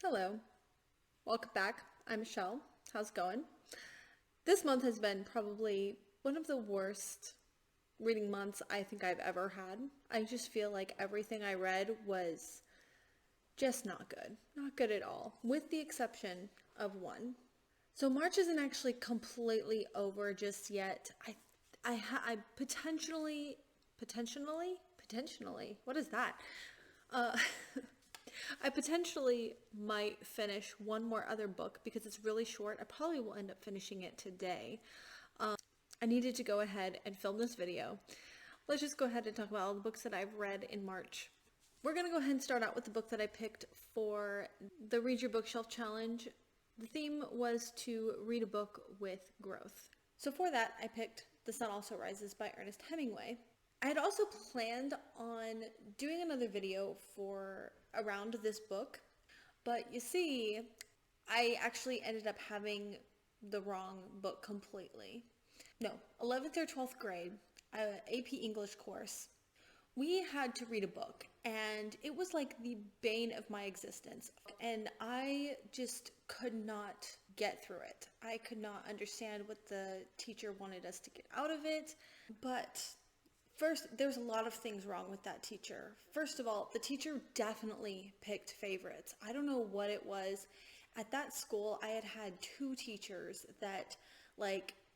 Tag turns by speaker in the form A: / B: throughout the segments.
A: Hello, welcome back. I'm Michelle. How's it going? This month has been probably one of the worst reading months I think I've ever had. I just feel like everything I read was just not good. Not good at all, with the exception of one. So March isn't actually completely over just yet. I potentially, what is that? Uh, I potentially might finish one more other book because it's really short. I probably will end up finishing it today. I needed to go ahead and film this video. Let's just go ahead and talk about all the books that I've read in March. We're going to go ahead and start out with the book that I picked for the Read Your Bookshelf Challenge. The theme was to read a book with growth. So for that, I picked The Sun Also Rises by Ernest Hemingway. I had also planned on doing another video for around this book, but you see, I actually ended up having the wrong book completely. No, 11th or 12th grade, AP English course, we had to read a book, and it was like the bane of my existence, and I just could not get through it. I could not understand what the teacher wanted us to get out of it, but first, there's a lot of things wrong with that teacher. First of all, the teacher definitely picked favorites. I don't know what it was. At that school, I had had two teachers that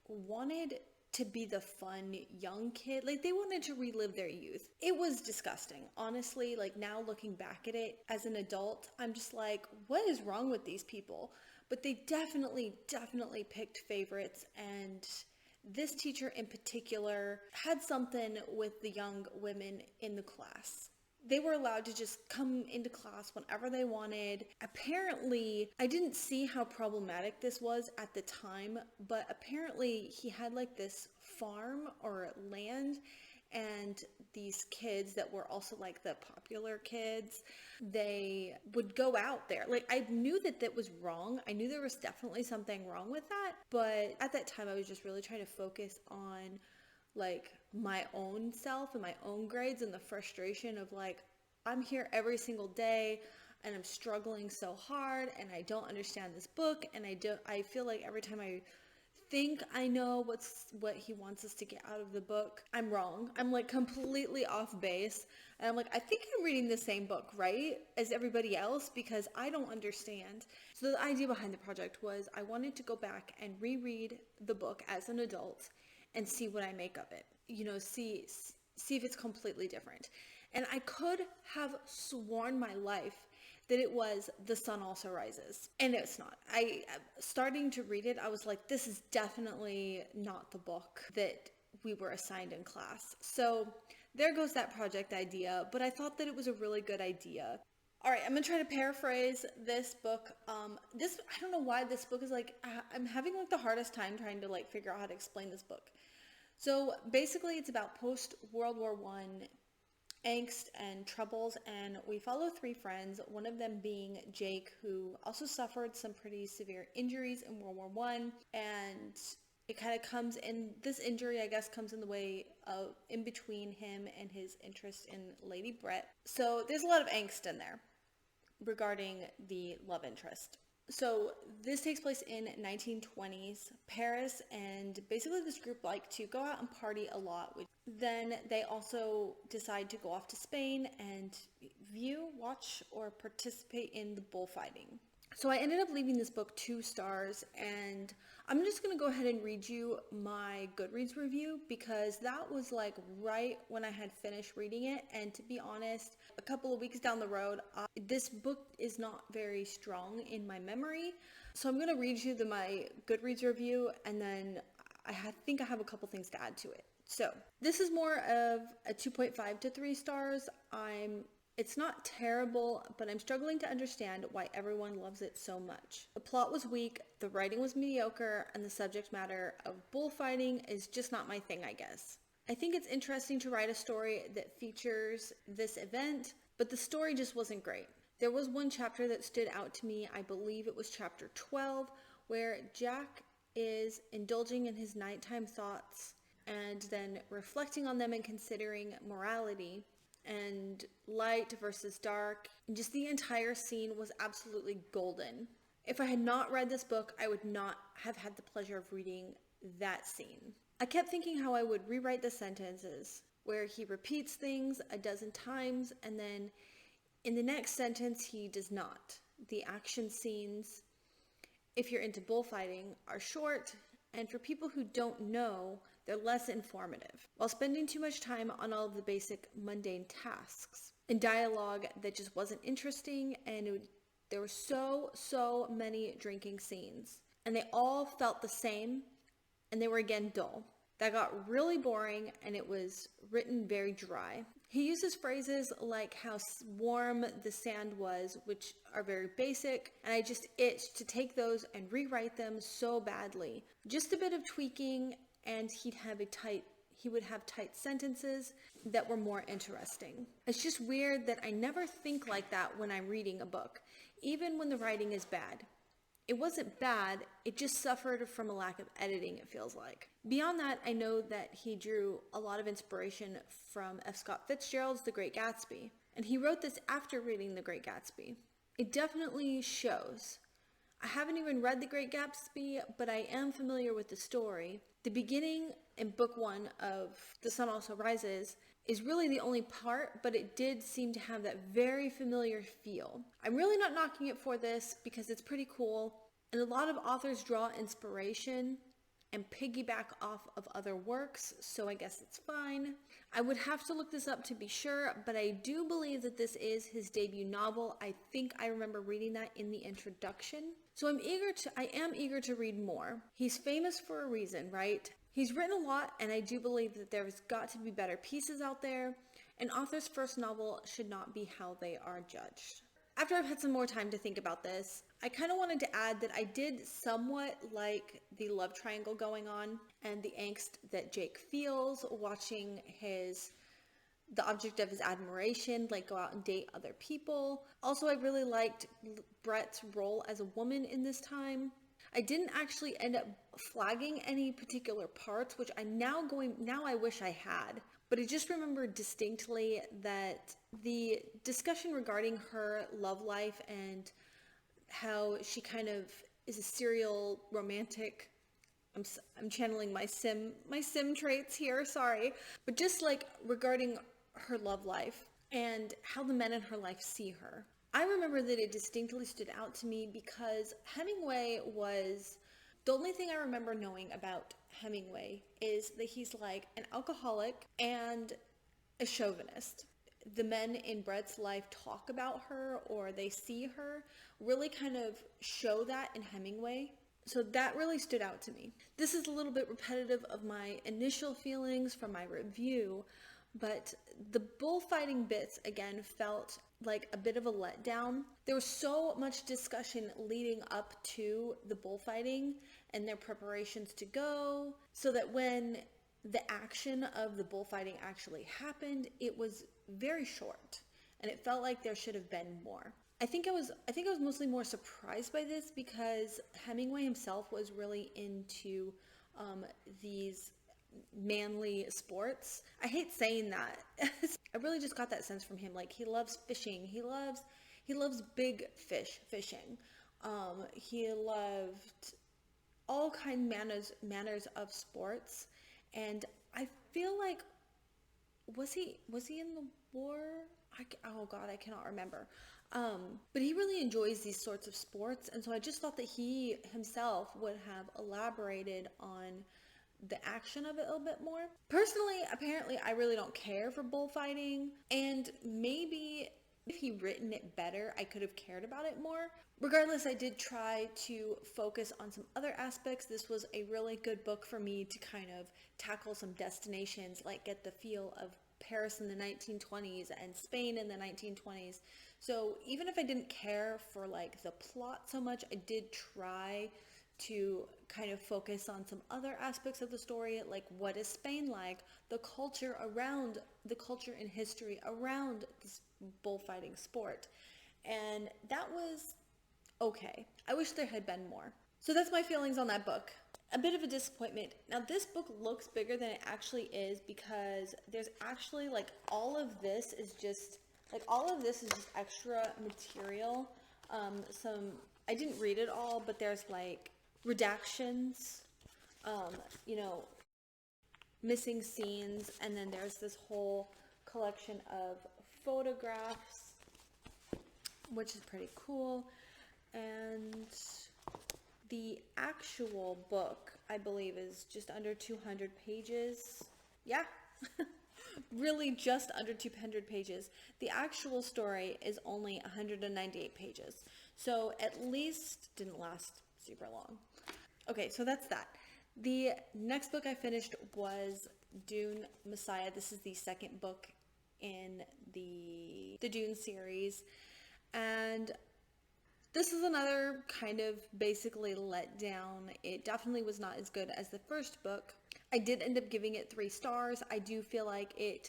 A: wanted to be the fun young kid. They wanted to relive their youth. It was disgusting. Honestly, now looking back at it as an adult, I'm just like, what is wrong with these people? But they definitely picked favorites, and this teacher in particular had something with the young women in the class. They were allowed to just come into class whenever they wanted. Apparently, I didn't see how problematic this was at the time, but apparently he had this farm or land, and these kids that were also the popular kids, they would go out there. I knew that was wrong. I knew there was definitely something wrong with that, but at that time I was just really trying to focus on my own self and my own grades, and the frustration of I'm here every single day and I'm struggling so hard and I don't understand this book, and I feel like every time I think I know what he wants us to get out of the book, I'm wrong. I'm completely off base, and I'm I think I'm reading the same book, right, as everybody else, because I don't understand. So the idea behind the project was I wanted to go back and reread the book as an adult and see what I make of it. See if it's completely different. And I could have sworn my life that it was The Sun Also Rises, and it's not. Starting to read it, I was like, this is definitely not the book that we were assigned in class. So there goes that project idea, but I thought that it was a really good idea. All right, I'm gonna try to paraphrase this book. I don't know why this book is I'm having the hardest time trying to figure out how to explain this book. So basically it's about post-World War I angst and troubles, and we follow three friends, one of them being Jake, who also suffered some pretty severe injuries in World War I, and it kind of comes in, this injury I guess comes in the way of in between him and his interest in Lady Brett. So there's a lot of angst in there regarding the love interest. So this takes place in 1920s Paris, and basically this group like to go out and party a lot. Then they also decide to go off to Spain and watch, or participate in the bullfighting. So I ended up leaving this book 2 stars, and I'm just going to go ahead and read you my Goodreads review, because that was right when I had finished reading it, and to be honest, a couple of weeks down the road, this book is not very strong in my memory. So I'm going to read you my Goodreads review, and then I think I have a couple things to add to it. So this is more of a 2.5 to 3 stars. It's not terrible, but I'm struggling to understand why everyone loves it so much. The plot was weak, the writing was mediocre, and the subject matter of bullfighting is just not my thing, I guess. I think it's interesting to write a story that features this event, but the story just wasn't great. There was one chapter that stood out to me. I believe it was chapter 12, where Jack is indulging in his nighttime thoughts and then reflecting on them and considering morality. and light versus dark. And just the entire scene was absolutely golden. If I had not read this book, I would not have had the pleasure of reading that scene. I kept thinking how I would rewrite the sentences, where he repeats things a dozen times, and then in the next sentence he does not. The action scenes, if you're into bullfighting, are short, and for people who don't know, they're less informative, while spending too much time on all of the basic mundane tasks and dialogue that just wasn't interesting. And there were so many drinking scenes, and they all felt the same, and they were again dull. That got really boring, and it was written very dry. He uses phrases like how warm the sand was, which are very basic, and I just itched to take those and rewrite them so badly. Just a bit of tweaking, and he would have tight sentences that were more interesting. It's just weird that I never think like that when I'm reading a book, even when the writing is bad. It wasn't bad, it just suffered from a lack of editing, it feels like. Beyond that, I know that he drew a lot of inspiration from F. Scott Fitzgerald's The Great Gatsby, and he wrote this after reading The Great Gatsby. It definitely shows. I haven't even read The Great Gatsby, but I am familiar with the story. The beginning in book 1 of The Sun Also Rises is really the only part, but it did seem to have that very familiar feel. I'm really not knocking it for this because it's pretty cool, and a lot of authors draw inspiration and piggyback off of other works, so I guess it's fine. I would have to look this up to be sure, but I do believe that this is his debut novel. I think I remember reading that in the introduction. So I am eager to read more. He's famous for a reason, right? He's written a lot, and I do believe that there's got to be better pieces out there. An author's first novel should not be how they are judged. After I've had some more time to think about this, I kind of wanted to add that I did somewhat like the love triangle going on and the angst that Jake feels watching the object of his admiration, like, go out and date other people. Also, I really liked Brett's role as a woman in this time. I didn't actually end up flagging any particular parts, which now I wish I had. But I just remember distinctly that the discussion regarding her love life and how she kind of is a serial romantic. I'm channeling my sim traits here, sorry. But just like regarding her love life and how the men in her life see her. I remember that it distinctly stood out to me because Hemingway was, the only thing I remember knowing about Hemingway is that he's like an alcoholic and a chauvinist. The men in Brett's life talk about her, or they see her, really kind of show that in Hemingway. So that really stood out to me. This is a little bit repetitive of my initial feelings from my review, but the bullfighting bits again felt like a bit of a letdown. There was so much discussion leading up to the bullfighting and their preparations to go, so that when the action of the bullfighting actually happened, it was very short, and it felt like there should have been more. I think I was mostly more surprised by this because Hemingway himself was really into these manly sports. I hate saying that. I really just got that sense from him. Like, he loves fishing. He loves big fish fishing. He loved all manners of sports. And I feel like, was he in the war? Oh God, I cannot remember. But he really enjoys these sorts of sports. And so I just thought that he himself would have elaborated on the action of it a little bit more. Personally, apparently, I really don't care for bullfighting, and maybe if he'd written it better, I could have cared about it more. Regardless, I did try to focus on some other aspects. This was a really good book for me to kind of tackle some destinations, like get the feel of Paris in the 1920s and Spain in the 1920s. So even if I didn't care for like the plot so much, I did try to kind of focus on some other aspects of the story, like what is Spain like, the culture and history around this bullfighting sport. And that was okay. I wish there had been more. So that's my feelings on that book. a bit of a disappointment. Now this book looks bigger than it actually is because there's actually like all of this is just extra material. I didn't read it all, but there's like redactions, you know, missing scenes, and then there's this whole collection of photographs, which is pretty cool. And the actual book, I believe, is just under 200 pages. Yeah, really just under 200 pages. The actual story is only 198 pages. So at least didn't last super long. Okay, so that's that. The next book I finished was Dune Messiah. This is the second book in the Dune series. And this is another kind of basically let down. It definitely was not as good as the first book. I did end up giving it 3 stars. I do feel like it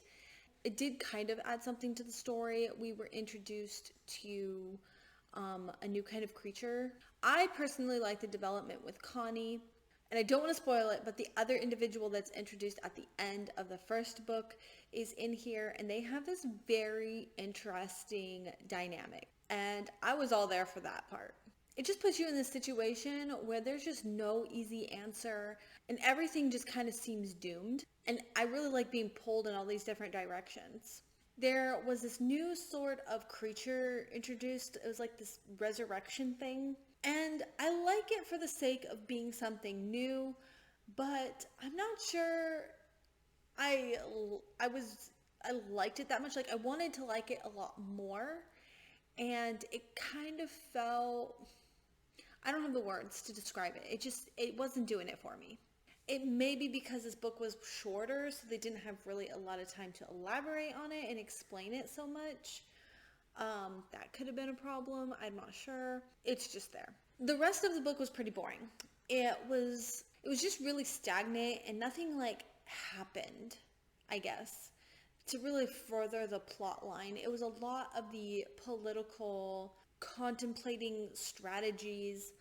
A: did kind of add something to the story. We were introduced to a new kind of creature. I personally like the development with Connie. And I don't want to spoil it, but the other individual that's introduced at the end of the first book is in here, and they have this very interesting dynamic. And I was all there for that part. It just puts you in this situation where there's just no easy answer, and everything just kind of seems doomed. And I really like being pulled in all these different directions. There was this new sort of creature introduced. It was like this resurrection thing. And I like it for the sake of being something new, but I'm not sure I liked it that much. Like, I wanted to like it a lot more, and it kind of felt, I don't have the words to describe it. It wasn't doing it for me. It may be because this book was shorter, so they didn't have really a lot of time to elaborate on it and explain it so much. That could have been a problem. I'm not sure. It's just there. The rest of the book was pretty boring. It was just really stagnant, and nothing like happened, I guess, to really further the plot line. It was a lot of the political contemplating strategies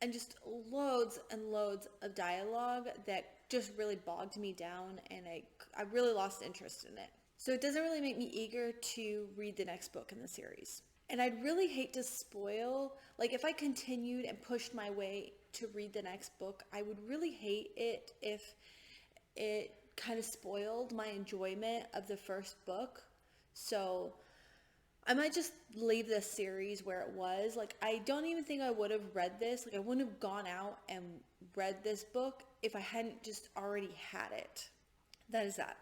A: and just loads and loads of dialogue that just really bogged me down, and I really lost interest in it. So it doesn't really make me eager to read the next book in the series. And I'd really hate to spoil, like if I continued and pushed my way to read the next book, I would really hate it if it kind of spoiled my enjoyment of the first book. So I might just leave this series where it was. Like, I don't even think I would have read this. Like, I wouldn't have gone out and read this book if I hadn't just already had it. That is that.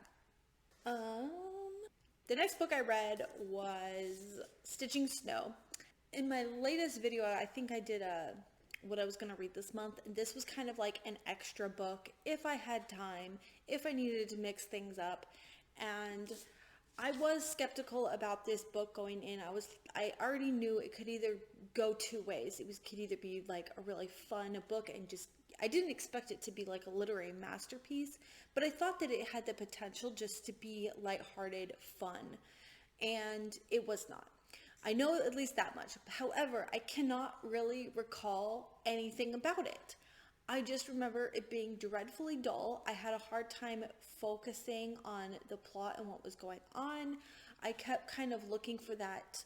A: The next book I read was Stitching Snow. In my latest video, I think I did what I was going to read this month. And this was kind of like an extra book if I had time, if I needed to mix things up. And I was skeptical about this book going in. I already knew it could either go 2 ways. Could either be like a really fun book and just, I didn't expect it to be like a literary masterpiece, but I thought that it had the potential just to be lighthearted fun, and it was not. I know at least that much. However, I cannot really recall anything about it. I just remember it being dreadfully dull. I had a hard time focusing on the plot and what was going on. I kept kind of looking for that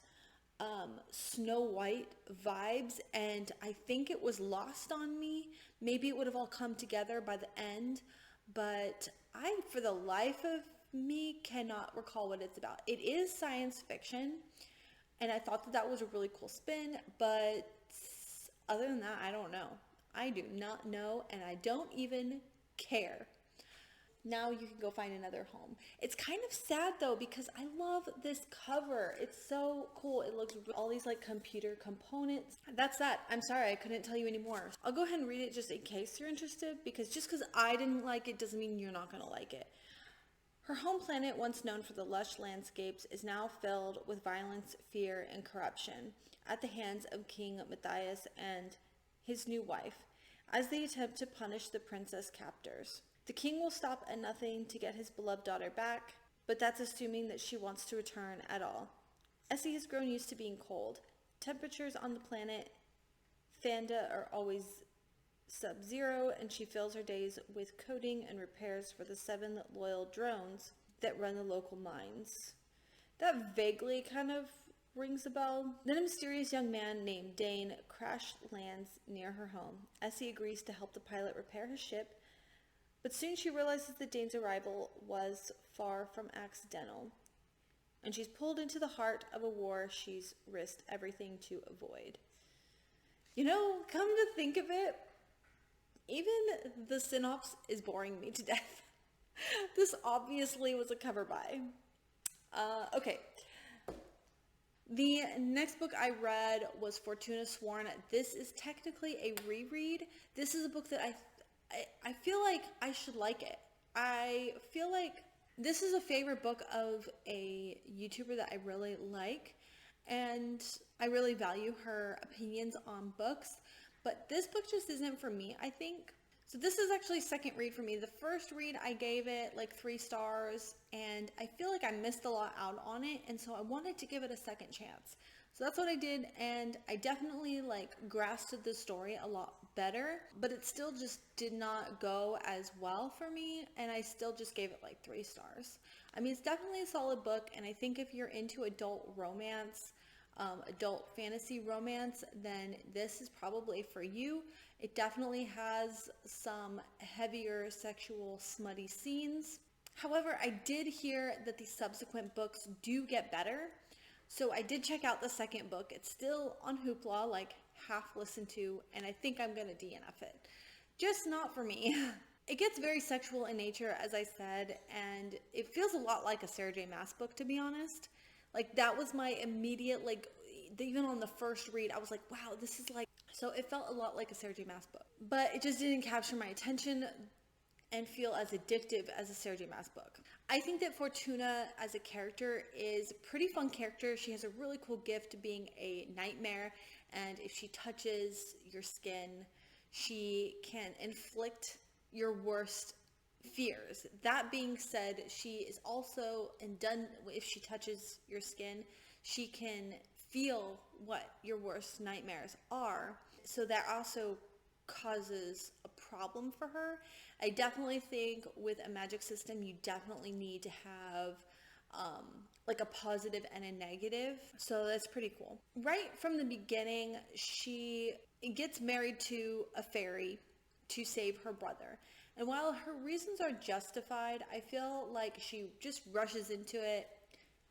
A: Snow White vibes, and I think it was lost on me. Maybe it would have all come together by the end, but I, for the life of me, cannot recall what it's about. It is science fiction, and I thought that was a really cool spin, but other than that, I don't know. I do not know, and I don't even care. Now you can go find another home. It's kind of sad though, because I love this cover. It's so cool. It looks all these like computer components. That's that. I'm sorry, I couldn't tell you anymore. I'll go ahead and read it just in case you're interested, because just because I didn't like it doesn't mean you're not going to like it. Her home planet, once known for the lush landscapes, is now filled with violence, fear, and corruption at the hands of King Matthias and his new wife, as they attempt to punish the princess captors. The king will stop at nothing to get his beloved daughter back, but that's assuming that she wants to return at all. Essie has grown used to being cold. Temperatures on the planet Thanda are always Sub-Zero, and she fills her days with coding and repairs for the 7 loyal drones that run the local mines. That vaguely kind of rings a bell. Then a mysterious young man named Dane crash lands near her home. Essie agrees to help the pilot repair his ship, but soon she realizes that Dane's arrival was far from accidental, and she's pulled into the heart of a war she's risked everything to avoid. You know, come to think of it, even the synopsis is boring me to death. This obviously was a cover buy. Okay. The next book I read was Fortuna Sworn. This is technically a reread. This is a book that I feel like I should like it. I feel like this is a favorite book of a YouTuber that I really like, and I really value her opinions on books, but this book just isn't for me, I think. So this is actually second read for me. The first read, I gave it like 3 stars, and I feel like I missed a lot out on it, and so I wanted to give it a second chance. So that's what I did, and I definitely like grasped the story a lot better, but it still just did not go as well for me, and I still just gave it like 3 stars. I mean, it's definitely a solid book, and I think if you're into adult romance, adult fantasy romance, then this is probably for you. It definitely has some heavier sexual smutty scenes. However, I did hear that the subsequent books do get better. So I did check out the second book. It's still on Hoopla, like half listened to, and I think I'm going to DNF it. Just not for me. It gets very sexual in nature, as I said, and it feels a lot like a Sarah J. Maas book, to be honest. Like, that was my immediate, like, even on the first read, I was like, wow, this is like, so it felt a lot like a Sarah J. Maas book. But it just didn't capture my attention and feel as addictive as a Sarah J. Maas book. I think that Fortuna as a character is a pretty fun character. She has a really cool gift of being a nightmare, and if she touches your skin, she can inflict your worst fears. That being said, she is also, and done, if she touches your skin, she can feel what your worst nightmares are. So that also causes a problem for her. I definitely think with a magic system, you definitely need to have like a positive and a negative. So that's pretty cool. Right from the beginning, she gets married to a fairy to save her brother. And while her reasons are justified, I feel like she just rushes into it.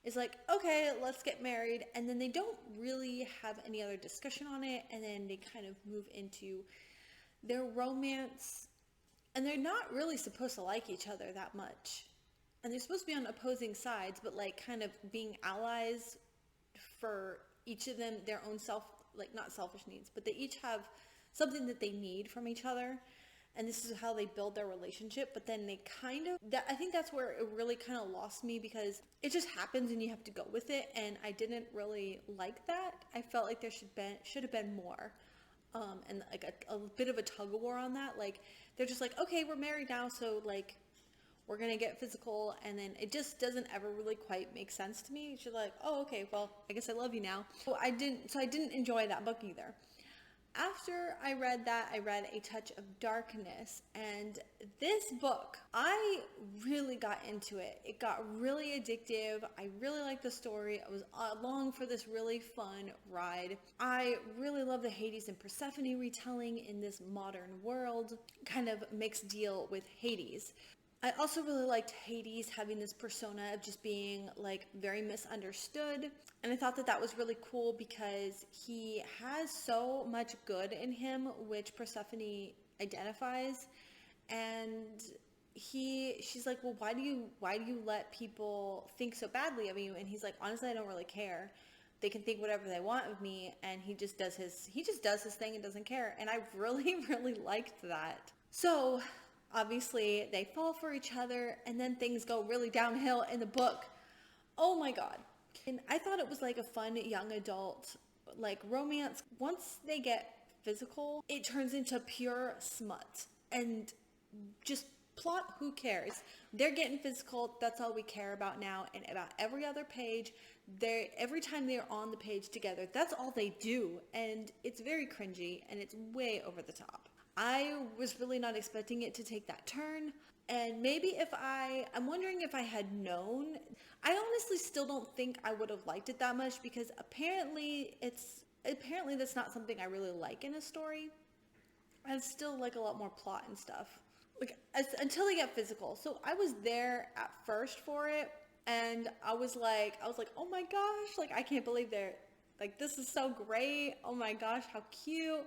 A: It's like, okay, let's get married. And then they don't really have any other discussion on it. And then they kind of move into their romance. And they're not really supposed to like each other that much. And they're supposed to be on opposing sides, but like kind of being allies for each of them, their own like not selfish needs, but they each have something that they need from each other. And this is how they build their relationship. But then they kind of, I think that's where it really kind of lost me, because it just happens and you have to go with it. And I didn't really like that. I felt like there should have been more. And like a bit of a tug of war on that. Like, they're just like, okay, we're married now, so like, we're gonna get physical, and then it just doesn't ever really quite make sense to me. She's like, oh, okay, well, I guess I love you now. So I didn't enjoy that book either. After I read that, I read A Touch of Darkness, and this book, I really got into it. It got really addictive. I really liked the story. I was along for this really fun ride. I really love the Hades and Persephone retelling in this modern world, kind of mixed deal with Hades. I also really liked Hades having this persona of just being like very misunderstood. And I thought that that was really cool because he has so much good in him, which Persephone identifies. And she's like, well, why do you let people think so badly of you? And he's like, honestly, I don't really care. They can think whatever they want of me. And he just does his thing and doesn't care. And I really, really liked that. So obviously, they fall for each other, and then things go really downhill in the book. Oh my god. And I thought it was like a fun young adult, like, romance. Once they get physical, it turns into pure smut. And just plot, who cares? They're getting physical, that's all we care about now. And about every other page, every time they're on the page together, that's all they do. And it's very cringy, and it's way over the top. I was really not expecting it to take that turn. And maybe I'm wondering if I had known, I honestly still don't think I would have liked it that much, because apparently that's not something I really like in a story. I still like a lot more plot and stuff. Like, until they get physical. So I was there at first for it, and I was like, oh my gosh, like, I can't believe like, this is so great. Oh my gosh, how cute.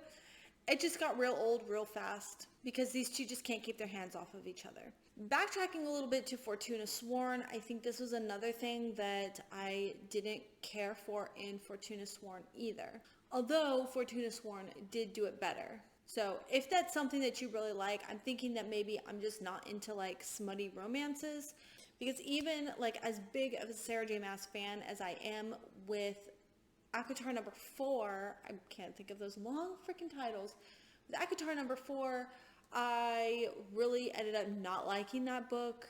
A: It just got real old real fast because these two just can't keep their hands off of each other. Backtracking a little bit to Fortuna Sworn, I think this was another thing that I didn't care for in Fortuna Sworn either. Although Fortuna Sworn did do it better. So if that's something that you really like, I'm thinking that maybe I'm just not into like smutty romances, because even like as big of a Sarah J Maas fan as I am with ACOTAR number 4, I can't think of those long freaking titles. With ACOTAR number 4, I really ended up not liking that book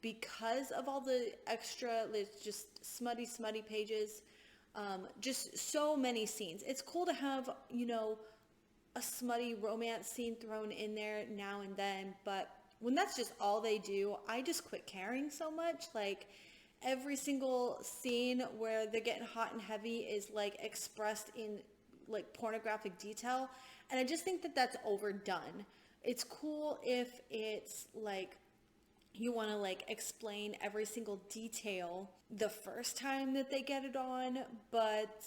A: because of all the extra, it's just smutty pages, just so many scenes. It's cool to have, you know, a smutty romance scene thrown in there now and then, but when that's just all they do, I just quit caring so much. Like, every single scene where they're getting hot and heavy is like expressed in like pornographic detail, and I just think that that's overdone. It's cool if it's like you want to like explain every single detail the first time that they get it on, but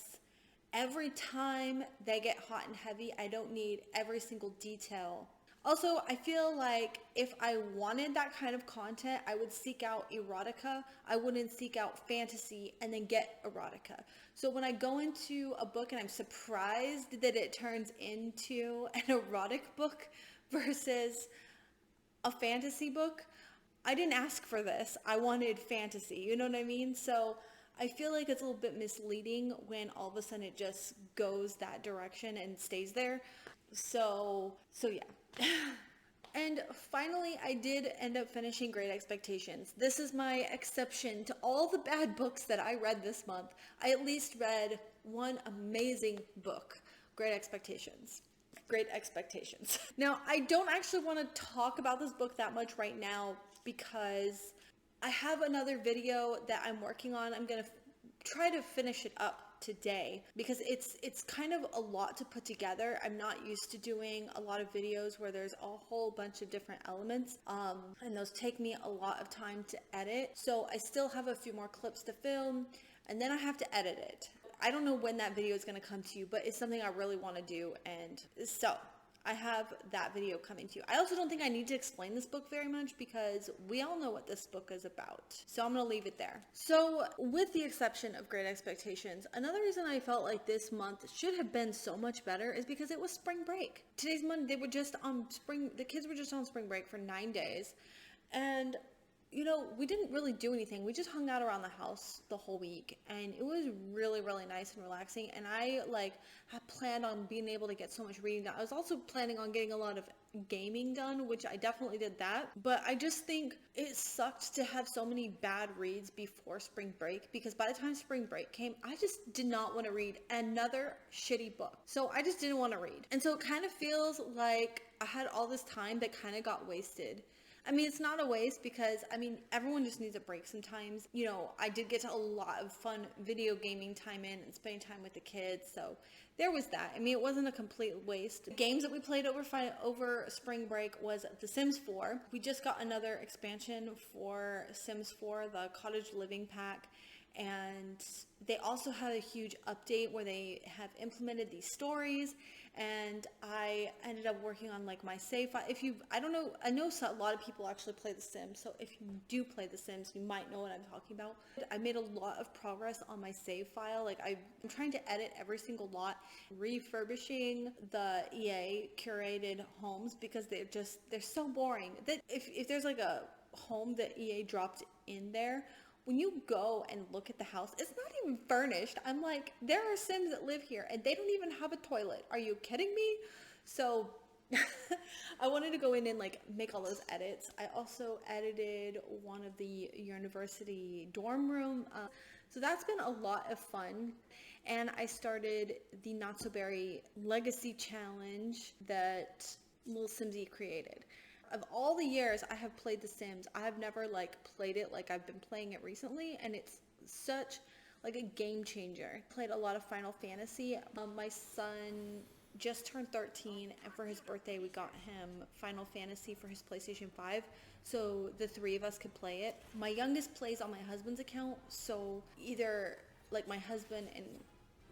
A: every time they get hot and heavy, I don't need every single detail. Also, I feel like if I wanted that kind of content, I would seek out erotica. I wouldn't seek out fantasy and then get erotica. So when I go into a book and I'm surprised that it turns into an erotic book versus a fantasy book, I didn't ask for this. I wanted fantasy. You know what I mean? So I feel like it's a little bit misleading when all of a sudden it just goes that direction and stays there. So yeah. And finally, I did end up finishing Great Expectations. This is my exception to all the bad books that I read this month. I at least read one amazing book, Great Expectations. Great Expectations. Now, I don't actually want to talk about this book that much right now because I have another video that I'm working on. I'm going to try to finish it up today because it's kind of a lot to put together. I'm not used to doing a lot of videos where there's a whole bunch of different elements, and those take me a lot of time to edit. So I still have a few more clips to film, and then I have to edit it. I don't know when that video is going to come to you, but it's something I really want to do, and so I have that video coming to you. I also don't think I need to explain this book very much because we all know what this book is about. So I'm going to leave it there. So with the exception of Great Expectations, another reason I felt like this month should have been so much better is because it was spring break. Today's Monday, the kids were just on spring break for 9 days. And you know, we didn't really do anything. We just hung out around the house the whole week, and it was really, really nice and relaxing. And I had planned on being able to get so much reading done. I was also planning on getting a lot of gaming done, which I definitely did that. But I just think it sucked to have so many bad reads before spring break, because by the time spring break came, I just did not want to read another shitty book. So I just didn't want to read. And so it kind of feels like I had all this time that kind of got wasted. I mean, it's not a waste because, I mean, everyone just needs a break sometimes. You know, I did get a lot of fun video gaming time in and spending time with the kids, so there was that. I mean, it wasn't a complete waste. The games that we played over spring break was The Sims 4. We just got another expansion for Sims 4, the Cottage Living Pack, and they also had a huge update where they have implemented these stories, and I ended up working on like my save file. I know a lot of people actually play The Sims, so if you do play The Sims, you might know what I'm talking about. I made a lot of progress on my save file. Like, I'm trying to edit every single lot, refurbishing the EA curated homes because they're so boring. That if there's like a home that EA dropped in there, when you go and look at the house, it's not even furnished. I'm like, there are Sims that live here and they don't even have a toilet. Are you kidding me? So I wanted to go in and like make all those edits. I also edited one of the university dorm room. So that's been a lot of fun. And I started the Not So Berry Legacy Challenge that little Simsy created. Of all the years I have played The Sims, I have never like played it like I've been playing it recently, and it's such like a game changer. Played a lot of Final Fantasy. My son just turned 13, and for his birthday we got him Final Fantasy for his PlayStation 5, so the three of us could play it. My youngest plays on my husband's account, so either like my husband and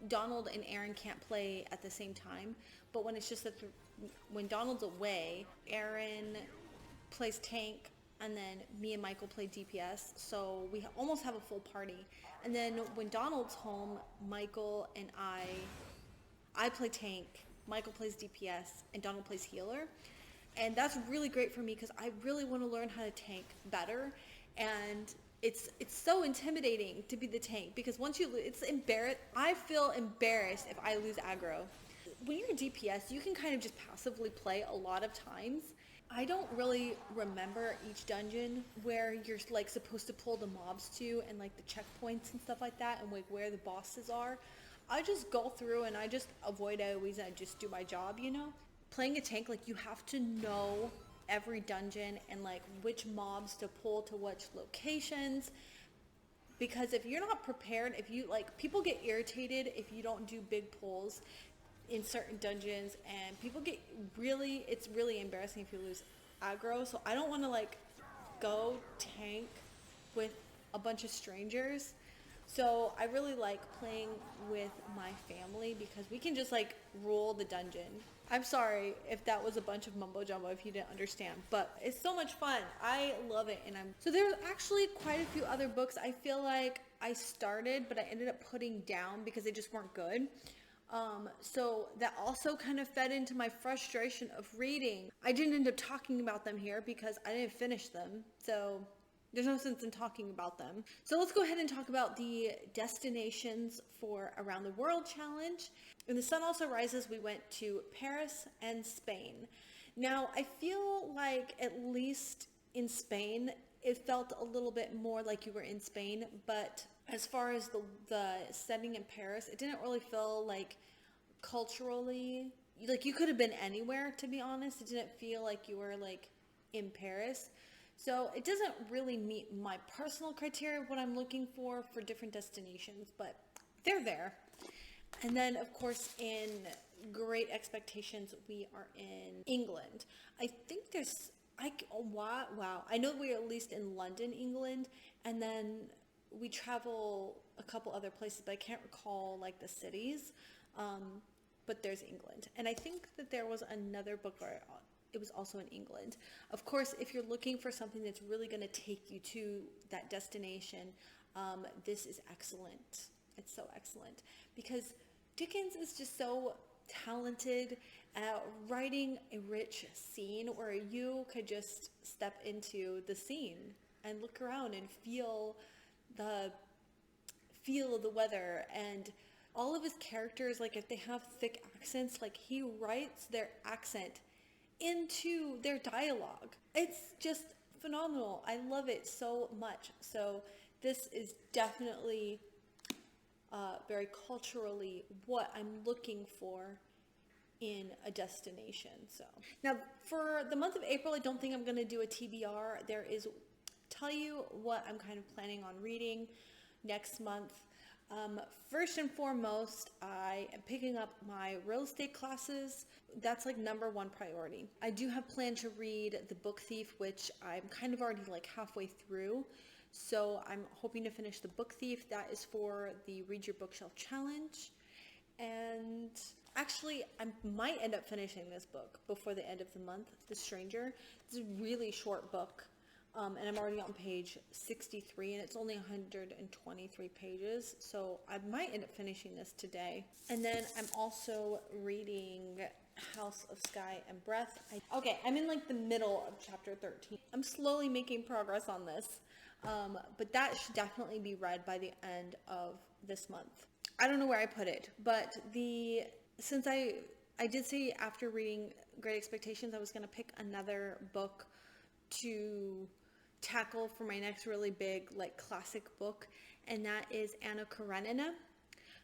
A: Donald and Aaron can't play at the same time, but when it's just when Donald's away, Aaron plays tank, and then me and Michael play DPS, so we almost have a full party. And then when Donald's home, Michael and I play tank, Michael plays DPS, and Donald plays healer. And that's really great for me because I really want to learn how to tank better. And it's so intimidating to be the tank because once you lose, it's I feel embarrassed if I lose aggro. When you're DPS, you can kind of just passively play a lot of times. I don't really remember each dungeon where you're like supposed to pull the mobs to and like the checkpoints and stuff like that and like where the bosses are. I just go through and I just avoid AoEs and I just do my job, you know? Playing a tank, like you have to know every dungeon and like which mobs to pull to which locations, because if you're not prepared, if you like, people get irritated if you don't do big pulls in certain dungeons, and people get it's really embarrassing if you lose aggro. So I don't want to like go tank with a bunch of strangers. So I really like playing with my family because we can just like rule the dungeon. I'm sorry if that was a bunch of mumbo jumbo if you didn't understand, but it's so much fun. I love it. So there's actually quite a few other books I feel like I started, but I ended up putting down because they just weren't good. So that also kind of fed into my frustration of reading. I didn't end up talking about them here because I didn't finish them. So there's no sense in talking about them. So let's go ahead and talk about the destinations for Around the World Challenge. In The Sun Also Rises, we went to Paris and Spain. Now, I feel like at least in Spain, it felt a little bit more like you were in Spain, but as far as the setting in Paris, it didn't really feel like culturally, like you could have been anywhere, to be honest. It didn't feel like you were like in Paris. So it doesn't really meet my personal criteria of what I'm looking for different destinations, but they're there. And then, of course, in Great Expectations, we are in England. I think wow. I know we're at least in London, England, and then we travel a couple other places, but I can't recall like the cities. But there's England. And I think that there was another book where it was also in England. Of course, if you're looking for something that's really going to take you to that destination, this is excellent. It's so excellent because Dickens is just so talented at writing a rich scene where you could just step into the scene and look around and feel the weather, and all of his characters, like if they have thick accents, like he writes their accent into their dialogue. It's just phenomenal. I love it so much. So this is definitely very culturally what I'm looking for in a destination. So now for the month of April, I don't think I'm going to do a TBR. Tell you what I'm kind of planning on reading next month. First and foremost, I am picking up my real estate classes. That's like number one priority. I do have planned to read The Book Thief, which I'm kind of already like halfway through. So I'm hoping to finish The Book Thief. That is for the Read Your Bookshelf Challenge. And actually, I might end up finishing this book before the end of the month, The Stranger. It's a really short book. And I'm already on page 63, and it's only 123 pages, so I might end up finishing this today. And then I'm also reading House of Sky and Breath. I'm in like the middle of chapter 13. I'm slowly making progress on this, but that should definitely be read by the end of this month. I don't know where I put it, but since I did say after reading Great Expectations, I was going to pick another book to tackle for my next really big like classic book, and that is Anna Karenina.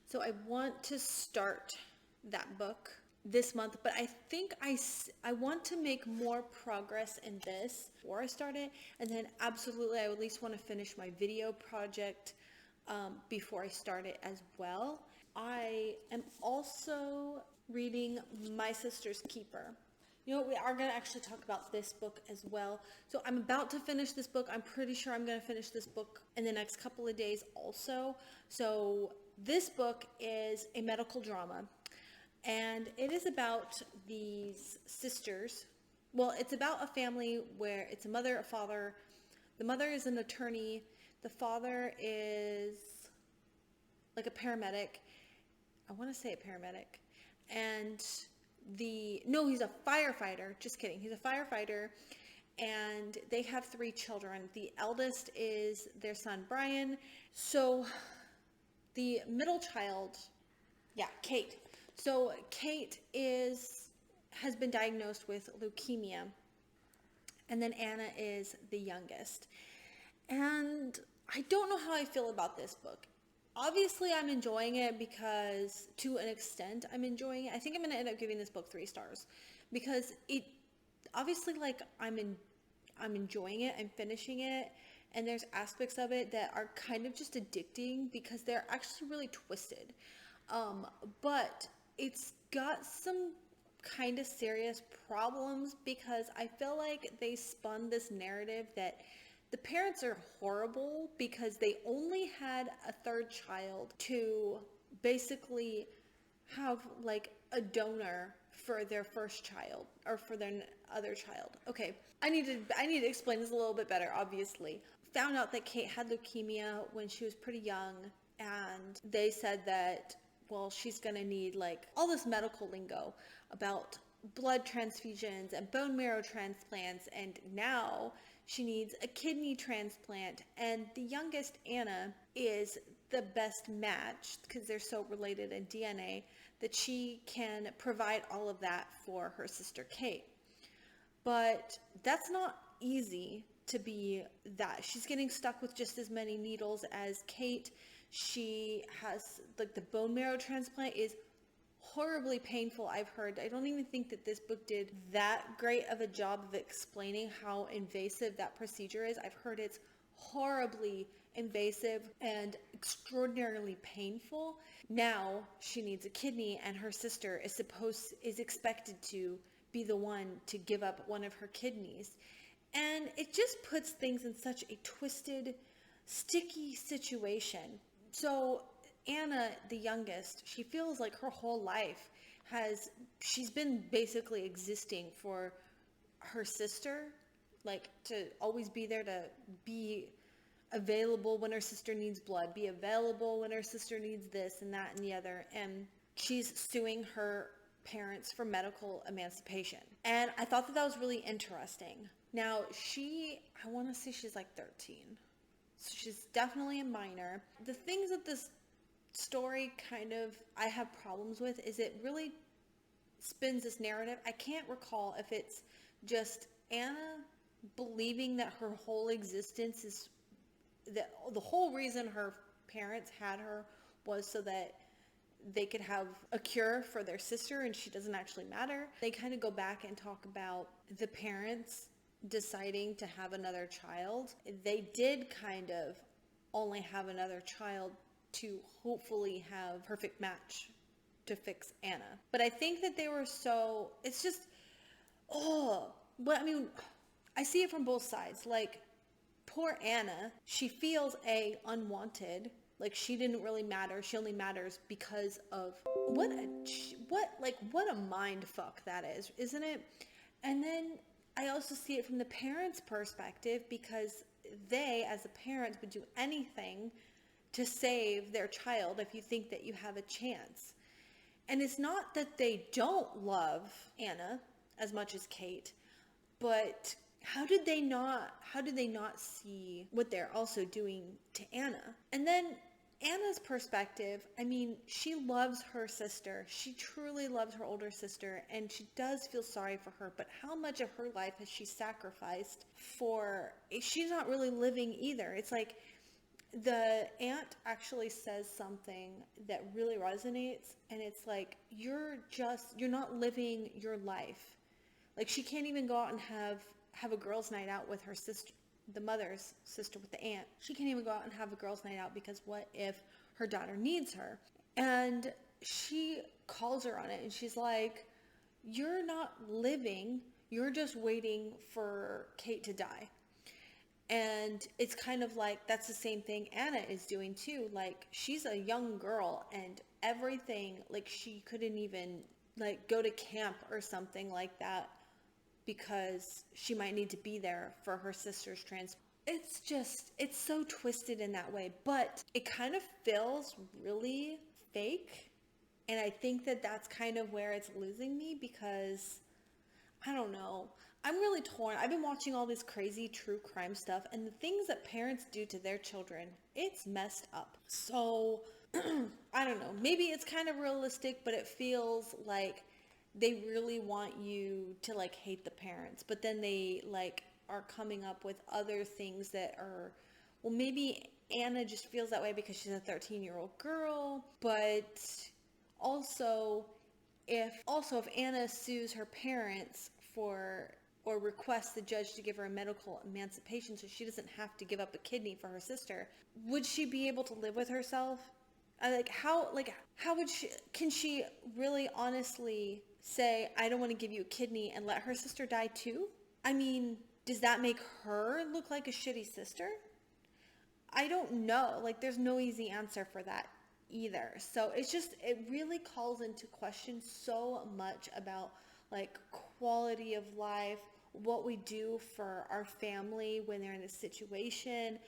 A: So I want to start that book this month, but I think I want to make more progress in this before I start it, and then absolutely I at least want to finish my video project before I start it as well. I am also reading My Sister's Keeper. You know what, we are going to actually talk about this book as well. So I'm about to finish this book. I'm pretty sure I'm going to finish this book in the next couple of days also. So this book is a medical drama, and it is about these sisters. Well, it's about a family where it's a mother, a father. The mother is an attorney. The father is like a paramedic. I want to say a paramedic. And he's a firefighter. Just kidding. He's a firefighter. And they have 3 children. The eldest is their son, Brian. So the middle child, Kate. So Kate has been diagnosed with leukemia. And then Anna is the youngest. And I don't know how I feel about this book. Obviously, I'm enjoying it because, to an extent, I'm enjoying it. I think I'm going to end up giving this book 3 stars because it, obviously, like, I'm enjoying it, I'm finishing it, and there's aspects of it that are kind of just addicting because they're actually really twisted. But it's got some kind of serious problems because I feel like they spun this narrative that the parents are horrible because they only had a 3rd child to basically have like a donor for their first child or for their other child. Okay, I need to explain this a little bit better, obviously. Found out that Kate had leukemia when she was pretty young, and they said that, well, she's gonna need like all this medical lingo about blood transfusions and bone marrow transplants, and now she needs a kidney transplant. And the youngest, Anna, is the best match because they're so related in DNA that she can provide all of that for her sister Kate. But that's not easy to be that. She's getting stuck with just as many needles as Kate. She has, like, the bone marrow transplant is horribly painful, I've heard. I don't even think that this book did that great of a job of explaining how invasive that procedure is. I've heard it's horribly invasive and extraordinarily painful. Now she needs a kidney, and her sister is expected to be the one to give up one of her kidneys. And it just puts things in such a twisted, sticky situation. So Anna, the youngest, she feels like her whole life she's been basically existing for her sister, like to always be there, to be available when her sister needs blood, be available when her sister needs this and that and the other. And she's suing her parents for medical emancipation. And I thought that was really interesting. Now, I want to say she's like 13. So she's definitely a minor. The things that this story I have problems with is it really spins this narrative. I can't recall if it's just Anna believing that her whole existence is that the whole reason her parents had her was so that they could have a cure for their sister and she doesn't actually matter. They kind of go back and talk about the parents deciding to have another child. They did kind of only have another child to hopefully have perfect match to fix Anna. But I think that they were it's just, but I mean, I see it from both sides. Like, poor Anna, she feels unwanted, like she didn't really matter. She only matters because of what a mind fuck that is, isn't it? And then I also see it from the parents' perspective because they, as a parent, would do anything to save their child if you think that you have a chance. And it's not that they don't love Anna as much as Kate, but how did they not see what they're also doing to Anna? And then Anna's perspective, I mean, she loves her sister. She truly loves her older sister, and she does feel sorry for her, but how much of her life has she sacrificed for? She's not really living either. It's like The aunt actually says something that really resonates, and it's like, you're not living your life. Like, she can't even go out and have a girls' night out with her sister, the mother's sister with the aunt. She can't even go out and have a girls' night out because what if her daughter needs her? And she calls her on it, and she's like, you're not living, you're just waiting for Kate to die. And it's kind of like, that's the same thing Anna is doing too. Like, she's a young girl, and everything, like, she couldn't even like go to camp or something like that because she might need to be there for her sister's transport. It's so twisted in that way, but it kind of feels really fake. And I think that that's kind of where it's losing me, because I don't know. I'm really torn. I've been watching all this crazy true crime stuff, and the things that parents do to their children, it's messed up. So, I don't know. Maybe it's kind of realistic, but it feels like they really want you to like hate the parents, but then they like are coming up with other things that are, well, maybe Anna just feels that way because she's a 13-year-old girl, but also if Anna sues her parents for, or requests the judge to give her a medical emancipation so she doesn't have to give up a kidney for her sister, would she be able to live with herself? How would she, can she really honestly say, I don't want to give you a kidney, and let her sister die too? I mean, does that make her look like a shitty sister? I don't know. Like, there's no easy answer for that either. So it really calls into question so much about like quality of life, what we do for our family when they're in this situation,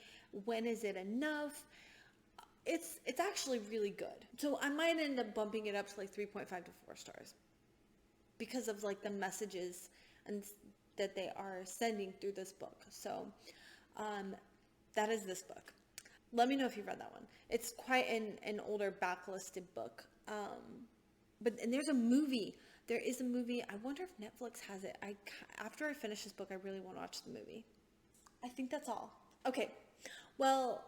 A: when is it enough? It's actually really good. So I might end up bumping it up to like 3.5 to 4 stars because of like the messages and that they are sending through this book. So that is this book. Let me know if you've read that one. It's quite an older backlisted book. And there's a movie. There is a movie. I wonder if Netflix has it. After I finish this book, I really want to watch the movie. I think that's all. Okay. Well,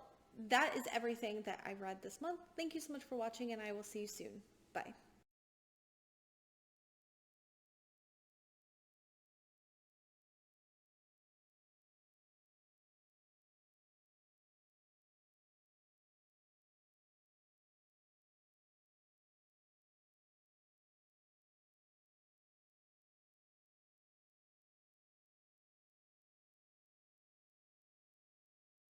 A: that is everything that I read this month. Thank you so much for watching, and I will see you soon. Bye.